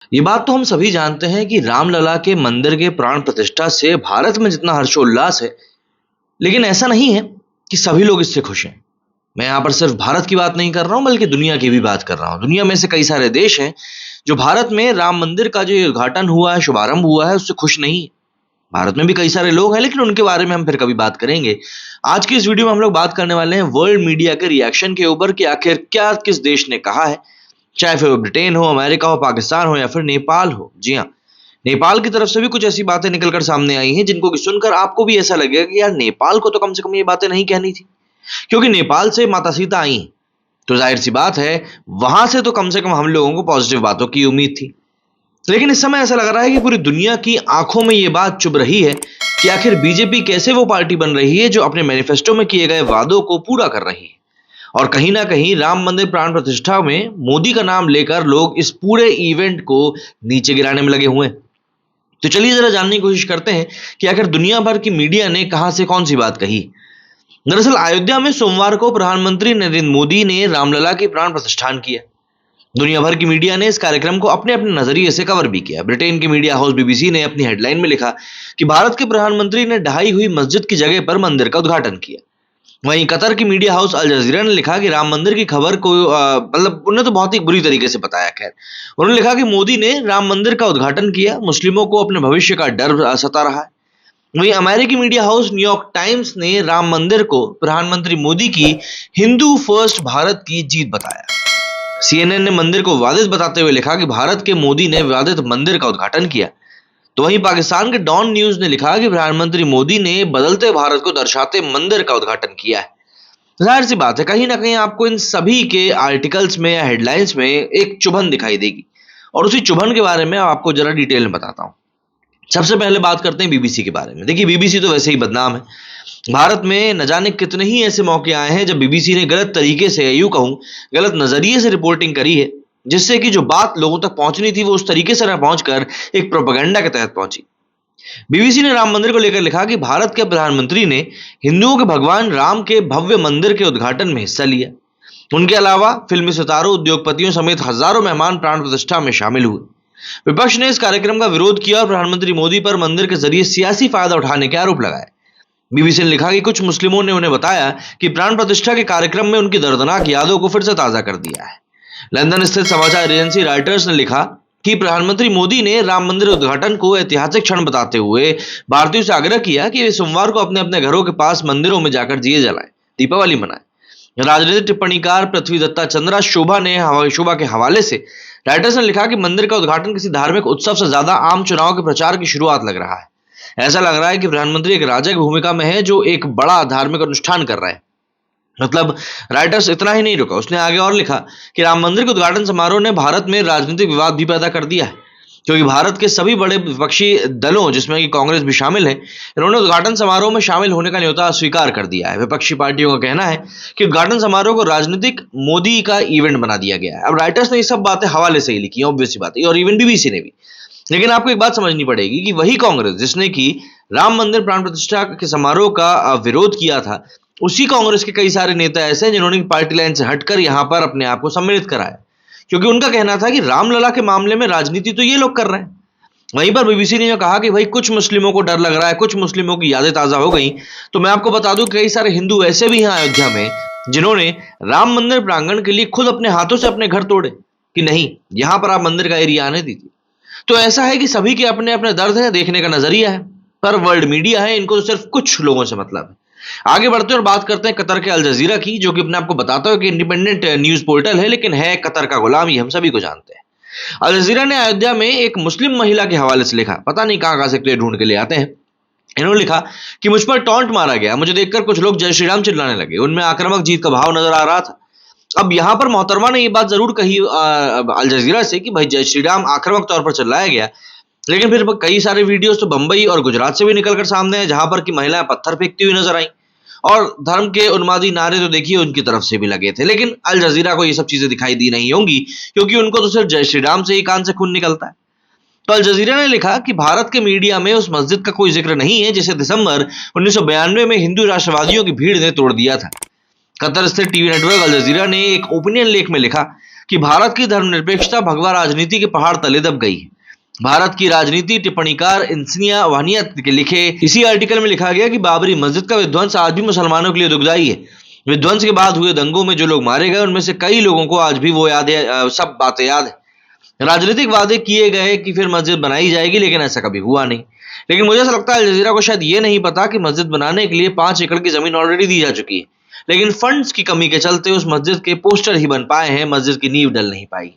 ये बात तो हम सभी जानते हैं कि रामलला के मंदिर के प्राण प्रतिष्ठा से भारत में जितना हर्षोल्लास है, लेकिन ऐसा नहीं है कि सभी लोग इससे खुश हैं। मैं यहाँ पर सिर्फ भारत की बात नहीं कर रहा हूँ, बल्कि दुनिया की भी बात कर रहा हूँ। दुनिया में से कई सारे देश हैं जो भारत में राम मंदिर का जो उद्घाटन हुआ है, शुभारंभ हुआ है, उससे खुश नहीं है। भारत में भी कई सारे लोग हैं, लेकिन उनके बारे में हम फिर कभी बात करेंगे। आज की इस वीडियो में हम लोग बात करने वाले हैं वर्ल्ड मीडिया के रिएक्शन के ऊपर कि आखिर क्या किस देश ने कहा है, चाहे फिर वो ब्रिटेन हो, अमेरिका हो, पाकिस्तान हो या फिर नेपाल हो। जी हाँ, नेपाल की तरफ से भी कुछ ऐसी बातें निकलकर सामने आई हैं जिनको कि सुनकर आपको भी ऐसा लगेगा कि यार नेपाल को तो कम से कम ये बातें नहीं कहनी थी, क्योंकि नेपाल से माता सीता आई हैं, तो जाहिर सी बात है वहां से तो कम से कम हम लोगों को पॉजिटिव बातों की उम्मीद थी। लेकिन इस समय ऐसा लग रहा है कि पूरी दुनिया की आंखों में ये बात चुभ रही है कि आखिर बीजेपी कैसे वो पार्टी बन रही है जो अपने मैनिफेस्टो में किए गए वादों को पूरा कर रही है। और कहीं ना कहीं राम मंदिर प्राण प्रतिष्ठा में मोदी का नाम लेकर लोग इस पूरे इवेंट को नीचे गिराने में लगे हुए हैं। तो चलिए जरा जानने की कोशिश करते हैं कि आखिर दुनिया भर की मीडिया ने कहां से कौन सी बात कही। दरअसल अयोध्या में सोमवार को प्रधानमंत्री नरेंद्र मोदी ने रामलला की प्राण प्रतिष्ठान किया। दुनिया भर की मीडिया ने इस कार्यक्रम को अपने अपने नजरिए से कवर भी किया। ब्रिटेन की मीडिया हाउस बीबीसी ने अपनी हेडलाइन में लिखा कि भारत के प्रधानमंत्री ने ढहाई हुई मस्जिद की जगह पर मंदिर का उद्घाटन किया। वहीं कतर की मीडिया हाउस अल जजीरा ने लिखा कि राम मंदिर की खबर को मतलब उन्होंने तो बहुत ही बुरी तरीके से बताया। खैर, उन्होंने लिखा कि मोदी ने राम मंदिर का उद्घाटन किया, मुस्लिमों को अपने भविष्य का डर सता रहा है। वहीं अमेरिकी मीडिया हाउस न्यूयॉर्क टाइम्स ने राम मंदिर को प्रधानमंत्री मोदी की हिंदू फर्स्ट भारत की जीत बताया। सीएनएन ने मंदिर को विवादित बताते हुए लिखा कि भारत के मोदी ने विवादित मंदिर का उद्घाटन किया। तो वहीं पाकिस्तान के डॉन न्यूज ने लिखा कि प्रधानमंत्री मोदी ने बदलते भारत को दर्शाते मंदिर का उद्घाटन किया है। जाहिर सी बात है, कहीं ना कहीं आपको इन सभी के आर्टिकल्स में या हेडलाइंस में एक चुभन दिखाई देगी, और उसी चुभन के बारे में आपको जरा डिटेल में बताता हूँ। सबसे पहले बात करते हैं बीबीसी के बारे में। देखिए, बीबीसी तो वैसे ही बदनाम है। भारत में न जाने कितने ही ऐसे मौके आए हैं जब बीबीसी ने गलत तरीके से, यूं कहूं गलत नजरिए से रिपोर्टिंग करी है, जिससे कि जो बात लोगों तक पहुंचनी थी वो उस तरीके से न पहुंचकर एक प्रोपेगेंडा के तहत पहुंची। बीबीसी ने राम मंदिर को लेकर लिखा कि भारत के प्रधानमंत्री ने हिंदुओं के भगवान राम के भव्य मंदिर के उद्घाटन में हिस्सा लिया। उनके अलावा फिल्मी सितारों, उद्योगपतियों समेत हजारों मेहमान प्राण प्रतिष्ठा में शामिल हुए। विपक्ष ने इस कार्यक्रम का विरोध किया और प्रधानमंत्री मोदी पर मंदिर के जरिए सियासी फायदा उठाने के आरोप लगाए। बीबीसी ने लिखा कि कुछ मुस्लिमों ने उन्हें बताया कि प्राण प्रतिष्ठा के कार्यक्रम में उनकी दर्दनाक यादों को फिर से ताजा कर दिया है। लंदन स्थित समाचार एजेंसी रॉयटर्स ने लिखा कि प्रधानमंत्री मोदी ने राम मंदिर उद्घाटन को ऐतिहासिक क्षण बताते हुए भारतीयों से आग्रह किया कि वे सोमवार को अपने अपने घरों के पास मंदिरों में जाकर दिए जलाएं, दीपावली मनाएं। राजनीतिक टिप्पणीकार पृथ्वी दत्ता चंद्रा शोभा के हवाले से राइटर्स ने लिखा कि मंदिर का उद्घाटन किसी धार्मिक उत्सव से ज्यादा आम चुनाव के प्रचार की शुरुआत लग रहा है। ऐसा लग रहा है कि प्रधानमंत्री एक राजा की भूमिका में है जो एक बड़ा धार्मिक अनुष्ठान कर रहा है। मतलब राइटर्स इतना ही नहीं रुका, उसने आगे और लिखा कि राम मंदिर के उद्घाटन समारोह ने भारत में राजनीतिक विवाद भी पैदा कर दिया है, क्योंकि भारत के सभी बड़े विपक्षी दलों, जिसमें कि कांग्रेस भी शामिल है, इन्होंने उद्घाटन समारोह में शामिल होने का न्योता स्वीकार कर दिया है। विपक्षी पार्टियों का कहना है कि उद्घाटन समारोह को राजनीतिक मोदी का इवेंट बना दिया गया है। अब राइटर्स ने ये सब बातें हवाले से ही लिखी, ऑब्वियस सी बात है, और इवन बीबीसी ने भी। लेकिन आपको एक बात समझनी पड़ेगी कि वही कांग्रेस जिसने कि राम मंदिर प्राण प्रतिष्ठा के समारोह का विरोध किया था, उसी कांग्रेस के कई सारे नेता ऐसे हैं जिन्होंने पार्टी लाइन से हटकर यहां पर अपने आप को सम्मिलित कराया, क्योंकि उनका कहना था कि रामलला के मामले में राजनीति तो ये लोग कर रहे हैं। वहीं पर बीबीसी ने जो कहा कि भाई कुछ मुस्लिमों को डर लग रहा है, कुछ मुस्लिमों की यादें ताजा हो गई, तो मैं आपको बता दूं कई सारे हिंदू ऐसे भी हैं अयोध्या में जिन्होंने राम मंदिर प्रांगण के लिए खुद अपने हाथों से अपने घर तोड़े कि नहीं, यहां पर आप मंदिर का एरिया आने दीजिए। तो ऐसा है कि सभी के अपने अपने दर्द है, देखने का नजरिया है, पर वर्ल्ड मीडिया है, इनको तो सिर्फ कुछ लोगों से मतलब है। आगे बढ़ते हैं और बात करते हैं कतर के अल जजीरा की, जो कि अपने आपको बताता है कि इंडिपेंडेंट न्यूज पोर्टल है, लेकिन है कतर का गुलाम, ये हम सभी को जानते हैं। अल जजीरा ने अयोध्या में एक मुस्लिम महिला के हवाले से लिखा, पता नहीं कहां से तो ये ढूंढ के ले आते हैं। इन्होंने लिखा कि मुझ पर टॉन्ट मारा गया, मुझे देखकर कुछ लोग जय श्री राम चिल्लाने लगे, उनमें आक्रामक जीत का भाव नजर आ रहा था। अब यहां पर मोहतरमा ने यह बात जरूर कही अल जजीरा से कि भाई जय श्री राम आक्रामक तौर पर चिल्लाया गया, लेकिन फिर कई सारे वीडियोस तो बंबई और गुजरात से भी निकलकर सामने हैं, जहां पर कि महिलाएं पत्थर फेंकती हुई नजर आई, और धर्म के उन्मादी नारे तो देखिए उनकी तरफ से भी लगे थे। लेकिन अल जजीरा को ये सब चीजें दिखाई दी नहीं होंगी, क्योंकि उनको तो सिर्फ जय श्री राम से ही कान से खून निकलता है। तो अल जजीरा ने लिखा कि भारत के मीडिया में उस मस्जिद का कोई जिक्र नहीं है जिसे दिसंबर 1992 में हिंदू राष्ट्रवादियों की भीड़ ने तोड़ दिया था। कतर स्थित टीवी नेटवर्क अल जजीरा ने एक ओपिनियन लेख में लिखा कि भारत की धर्मनिरपेक्षता भगवा राजनीति के पहाड़ तले दब गई है। भारत की राजनीति टिप्पणीकार इंसिनिया वानिया के लिखे इसी आर्टिकल में लिखा गया कि बाबरी मस्जिद का विध्वंस आज भी मुसलमानों के लिए दुखदाई है। विध्वंस के बाद हुए दंगों में जो लोग मारे गए उनमें से कई लोगों को आज भी वो याद है, सब बातें याद है। राजनीतिक वादे किए गए कि फिर मस्जिद बनाई जाएगी, लेकिन ऐसा कभी हुआ नहीं। लेकिन मुझे ऐसा लगता है अल जजीरा को शायद ये नहीं पता कि मस्जिद बनाने के लिए 5 एकड़ की जमीन ऑलरेडी दी जा चुकी है, लेकिन फंड्स की कमी के चलते उस मस्जिद के पोस्टर ही बन पाए हैं, मस्जिद की नींव डल नहीं पाई।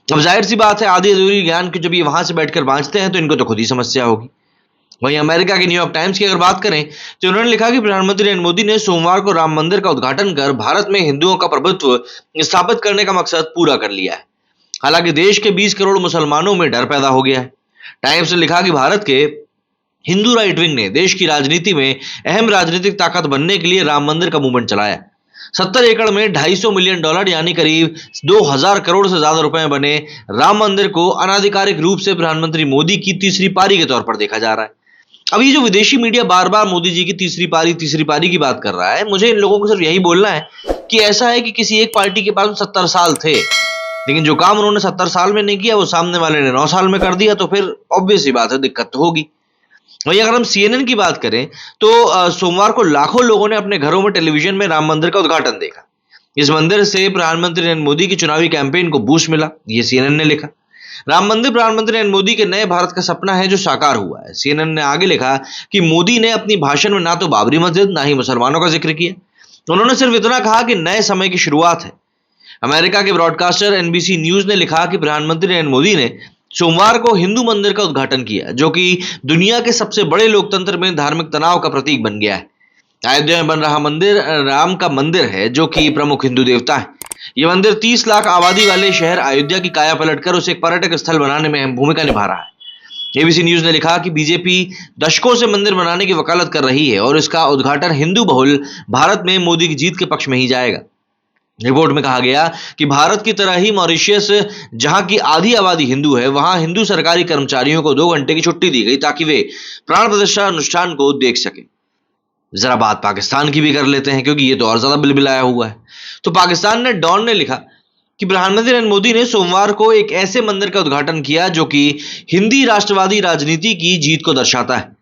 अब जाहिर सी बात है, आधी अधूरी ज्ञान की जब ये वहां से बैठकर बांचते हैं तो इनको तो खुद ही समस्या होगी। वहीं अमेरिका के न्यूयॉर्क टाइम्स की अगर बात करें तो उन्होंने लिखा कि प्रधानमंत्री नरेंद्र मोदी ने सोमवार को राम मंदिर का उद्घाटन कर भारत में हिंदुओं का प्रभुत्व स्थापित करने का मकसद पूरा कर लिया है। हालांकि देश के 20 करोड़ मुसलमानों में डर पैदा हो गया है। टाइम्स ने लिखा कि भारत के हिंदू राइट विंग ने देश की राजनीति में अहम राजनीतिक ताकत बनने के लिए राम मंदिर का मूवमेंट चलाया। 70 एकड़ में $250 मिलियन यानी करीब 2000 करोड़ से ज्यादा रुपए में बने राम मंदिर को अनाधिकारिक रूप से प्रधानमंत्री मोदी की तीसरी पारी के तौर पर देखा जा रहा है। अब ये जो विदेशी मीडिया बार बार मोदी जी की तीसरी पारी की बात कर रहा है, मुझे इन लोगों को सिर्फ यही बोलना है कि ऐसा है कि किसी एक पार्टी के पास 70 साल थे, लेकिन जो काम उन्होंने 70 साल में नहीं किया वो सामने वाले ने 9 साल में कर दिया, तो फिर ऑब्वियस ही बात है दिक्कत तो होगी। वहीं अगर हम CNN की बात करें तो सोमवार को लाखों लोगों ने अपने घरों में टेलीविजन में राम मंदिर का उद्घाटन देखा। इस मंदिर से प्रधानमंत्री नरेंद्र मोदी की चुनावी कैंपेन को बूस्ट मिला, ये CNN ने लिखा। राम मंदिर प्रधानमंत्री नरेंद्र मोदी के नए भारत का सपना है जो साकार हुआ है। CNN ने आगे लिखा कि मोदी ने अपनी भाषण में ना तो बाबरी मस्जिद ना ही मुसलमानों का जिक्र किया, उन्होंने सिर्फ इतना कहा कि नए समय की शुरुआत है। अमेरिका के ब्रॉडकास्टर NBC न्यूज ने लिखा कि प्रधानमंत्री नरेंद्र मोदी ने सोमवार को हिंदू मंदिर का उद्घाटन किया, जो कि दुनिया के सबसे बड़े लोकतंत्र में धार्मिक तनाव का प्रतीक बन गया है। अयोध्या में बन रहा मंदिर राम का मंदिर है, जो कि प्रमुख हिंदू देवता है। यह मंदिर 30 लाख आबादी वाले शहर अयोध्या की काया पलटकर उसे एक पर्यटक स्थल बनाने में अहम भूमिका निभा रहा है। ABC न्यूज ने लिखा कि बीजेपी दशकों से मंदिर बनाने की वकालत कर रही है और इसका उद्घाटन हिंदू बहुल भारत में मोदी की जीत के पक्ष में ही जाएगा। रिपोर्ट में कहा गया कि भारत की तरह ही मॉरिशस, जहां की आधी आबादी हिंदू है, वहां हिंदू सरकारी कर्मचारियों को 2 घंटे की छुट्टी दी गई ताकि वे प्राण प्रतिष्ठा अनुष्ठान को देख सके। जरा बात पाकिस्तान की भी कर लेते हैं, क्योंकि ये तो और ज्यादा बिलबिलाया हुआ है। तो पाकिस्तान ने डॉन ने लिखा कि प्रधानमंत्री नरेंद्र मोदी ने सोमवार को एक ऐसे मंदिर का उद्घाटन किया जो कि हिंदी राष्ट्रवादी राजनीति की जीत को दर्शाता है।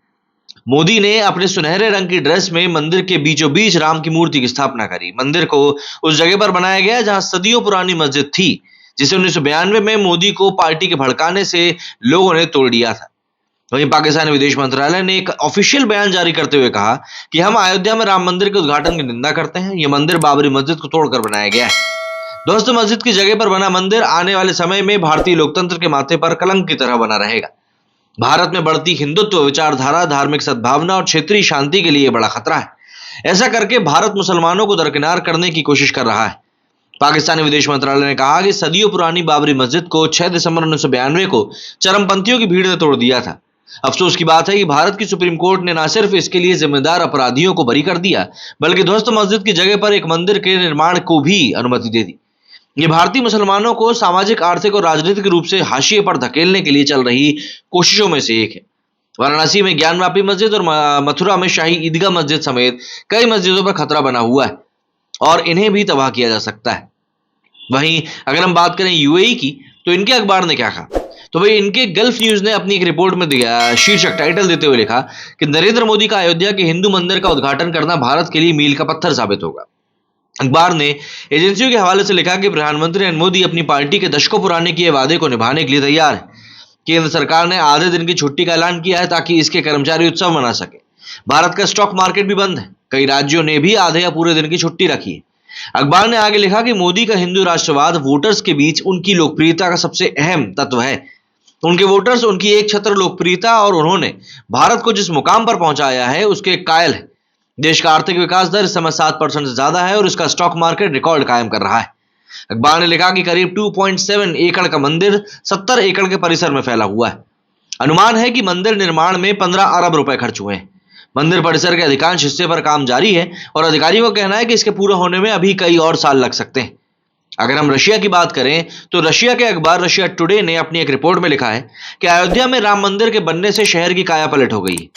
मोदी ने अपने सुनहरे रंग की ड्रेस में मंदिर के बीचों बीच राम की मूर्ति की स्थापना करी। मंदिर को उस जगह पर बनाया गया जहां सदियों पुरानी मस्जिद थी, जिसे 1992 में मोदी को पार्टी के भड़काने से लोगों ने तोड़ दिया था। वहीं पाकिस्तान विदेश मंत्रालय ने एक ऑफिशियल बयान जारी करते हुए कहा कि हम अयोध्या में राम मंदिर के उद्घाटन की निंदा करते हैं। यह मंदिर बाबरी मस्जिद को तोड़कर बनाया गया है। दोस्तों, मस्जिद की जगह पर बना मंदिर आने वाले समय में भारतीय लोकतंत्र के माथे पर कलंक की तरह बना रहेगा। भारत में बढ़ती हिंदुत्व विचारधारा, धार्मिक सद्भावना और क्षेत्रीय शांति के लिए बड़ा खतरा है। ऐसा करके भारत मुसलमानों को दरकिनार करने की कोशिश कर रहा है। पाकिस्तानी विदेश मंत्रालय ने कहा कि सदियों पुरानी बाबरी मस्जिद को 6 दिसंबर 1992 को चरमपंथियों की भीड़ ने तोड़ दिया था। अफसोस की बात है कि भारत की सुप्रीम कोर्ट ने न सिर्फ इसके लिए जिम्मेदार अपराधियों को बरी कर दिया, बल्कि ध्वस्त मस्जिद की जगह पर एक मंदिर के निर्माण को भी अनुमति दे दी। ये भारतीय मुसलमानों को सामाजिक, आर्थिक और राजनीतिक रूप से हाशिए पर धकेलने के लिए चल रही कोशिशों में से एक है। वाराणसी में ज्ञानवापी मस्जिद और मथुरा में शाही ईदगाह मस्जिद समेत कई मस्जिदों पर खतरा बना हुआ है और इन्हें भी तबाह किया जा सकता है। वहीं अगर हम बात करें UAE की, तो इनके अखबार ने क्या कहा, तो भाई इनके गल्फ न्यूज ने अपनी एक रिपोर्ट में दिया शीर्षक टाइटल देते हुए लिखा कि नरेंद्र मोदी का अयोध्या के हिंदू मंदिर का उद्घाटन करना भारत के लिए मील का पत्थर साबित होगा। अखबार ने एजेंसियों के हवाले से लिखा कि प्रधानमंत्री नरेंद्र मोदी अपनी पार्टी के दशकों पुराने किए वादे को निभाने के लिए तैयार है। केंद्र सरकार ने आधे दिन की छुट्टी का ऐलान किया है ताकि इसके कर्मचारी उत्सव मना सके। भारत का स्टॉक मार्केट भी बंद है, कई राज्यों ने भी आधे या पूरे दिन की छुट्टी रखी है। अखबार ने आगे लिखा कि मोदी का हिंदू राष्ट्रवाद वोटर्स के बीच उनकी लोकप्रियता का सबसे अहम तत्व है। उनके वोटर्स उनकी एक छत्र लोकप्रियता और उन्होंने भारत को जिस मुकाम पर पहुंचाया है उसके कायल है। देश का आर्थिक विकास दर इस समय 7% से ज्यादा है और इसका स्टॉक मार्केट रिकॉर्ड कायम कर रहा है। अखबार ने लिखा कि करीब 2.7 एकड़ का मंदिर 70 एकड़ के परिसर में फैला हुआ है। अनुमान है कि मंदिर निर्माण में 15 अरब रुपए खर्च हुए हैं। मंदिर परिसर के अधिकांश हिस्से पर काम जारी है और अधिकारियों का कहना है कि इसके पूरा होने में अभी कई और साल लग सकते हैं। अगर हम रशिया की बात करें तो रशिया के अखबार रशिया टुडे ने अपनी एक रिपोर्ट में लिखा है कि अयोध्या में राम मंदिर के बनने से शहर की काया पलट हो गई।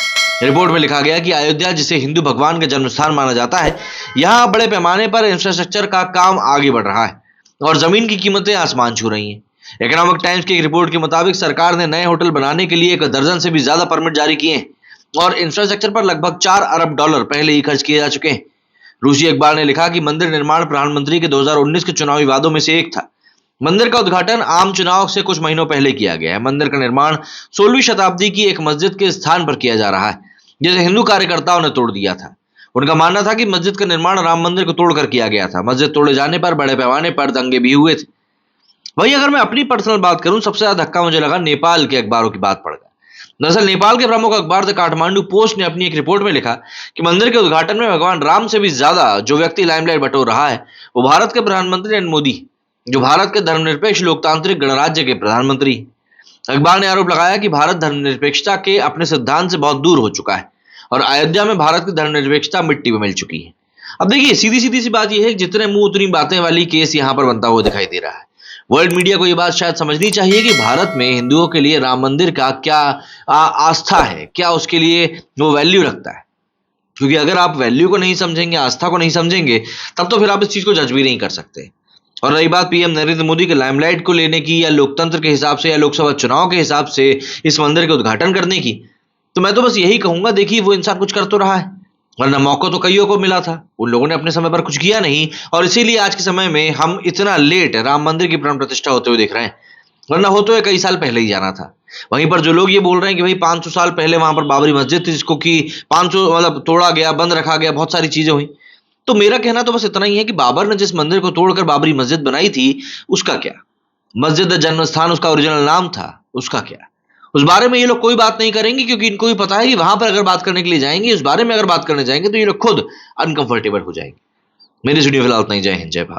रिपोर्ट में लिखा गया कि अयोध्या, जिसे हिंदू भगवान का जन्म स्थान माना जाता है, यहां बड़े पैमाने पर इंफ्रास्ट्रक्चर का काम आगे बढ़ रहा है। और जमीन की कीमतें आसमान छू रही हैं। इकोनॉमिक टाइम्स की एक रिपोर्ट के मुताबिक सरकार ने नए होटल बनाने के लिए 1 दर्जन से भी ज्यादा परमिट जारी किए हैं और इंफ्रास्ट्रक्चर पर लगभग $4 अरब पहले ही खर्च किए जा चुके हैं। रूसी अखबार ने लिखा कि मंदिर निर्माण प्रधानमंत्री के 2019 के चुनावी वादों में से एक था। मंदिर का उद्घाटन आम चुनाव से कुछ महीनों पहले किया गया है। मंदिर का निर्माण 16वीं शताब्दी की एक मस्जिद के स्थान पर किया जा रहा है, जिसे हिंदू कार्यकर्ताओं ने तोड़ दिया था। उनका मानना था कि मस्जिद का निर्माण राम मंदिर को तोड़कर किया गया था। मस्जिद तोड़े जाने पर बड़े पैमाने पर दंगे भी हुए थे। वहीं अगर मैं अपनी पर्सनल बात करूं, सबसे ज्यादा धक्का मुझे लगा नेपाल के अखबारों की बात पढ़कर। दरअसल नेपाल के प्रमुख अखबार द काठमांडू पोस्ट ने अपनी एक रिपोर्ट में लिखा कि मंदिर के उद्घाटन में भगवान राम से भी ज्यादा जो व्यक्ति लाइमलाइट बटोर रहा है वो भारत के प्रधानमंत्री नरेंद्र मोदी, जो भारत के धर्मनिरपेक्ष लोकतांत्रिक गणराज्य के प्रधानमंत्री। अखबार ने आरोप लगाया कि भारत धर्मनिरपेक्षता के अपने सिद्धांत से बहुत दूर हो चुका है और अयोध्या में भारत की धर्मनिरपेक्षता मिट्टी में मिल चुकी है। अब देखिए, सीधी सीधी सी बात यह है कि जितने मुंह उतनी बातें वाली केस यहाँ पर बनता हुआ दिखाई दे रहा है। वर्ल्ड मीडिया को यह बात शायद समझनी चाहिए कि भारत में हिंदुओं के लिए राम मंदिर का क्या आस्था है, क्या उसके लिए वो वैल्यू रखता है। क्योंकि अगर आप वैल्यू को नहीं समझेंगे, आस्था को नहीं समझेंगे, तब तो फिर आप इस चीज को जज भी नहीं कर सकते। और रही बात पीएम नरेंद्र मोदी के लाइमलाइट को लेने की या लोकतंत्र के हिसाब से या लोकसभा चुनाव के हिसाब से इस मंदिर के उद्घाटन करने की, तो मैं तो बस यही कहूंगा, देखिए वो इंसान कुछ कर तो रहा है, वरना मौका तो कईयों को मिला था। उन लोगों ने अपने समय पर कुछ किया नहीं और इसीलिए आज के समय में हम इतना लेट राम मंदिर की प्राण प्रतिष्ठा होते हुए देख रहे हैं, वरना हो तो कई साल पहले ही जाना था। वहीं पर जो लोग ये बोल रहे हैं कि भाई 500 साल पहले वहां पर बाबरी मस्जिद थी जिसको कि 500 मतलब तोड़ा गया, बंद रखा गया, बहुत सारी चीजें हुई, तो मेरा कहना तो बस इतना ही है कि बाबर ने जिस मंदिर को तोड़कर बाबरी मस्जिद बनाई थी उसका क्या? मस्जिद जन्म स्थान उसका ओरिजिनल नाम था, उसका क्या? उस बारे में ये लोग कोई बात नहीं करेंगे क्योंकि इनको भी पता है कि वहां पर अगर बात करने के लिए जाएंगे, उस बारे में अगर बात करने जाएंगे तो ये लोग खुद अनकंफर्टेबल हो जाएंगे। मेरी वीडियो फिलहाल इतना ही। जय हिंद, जय भारत।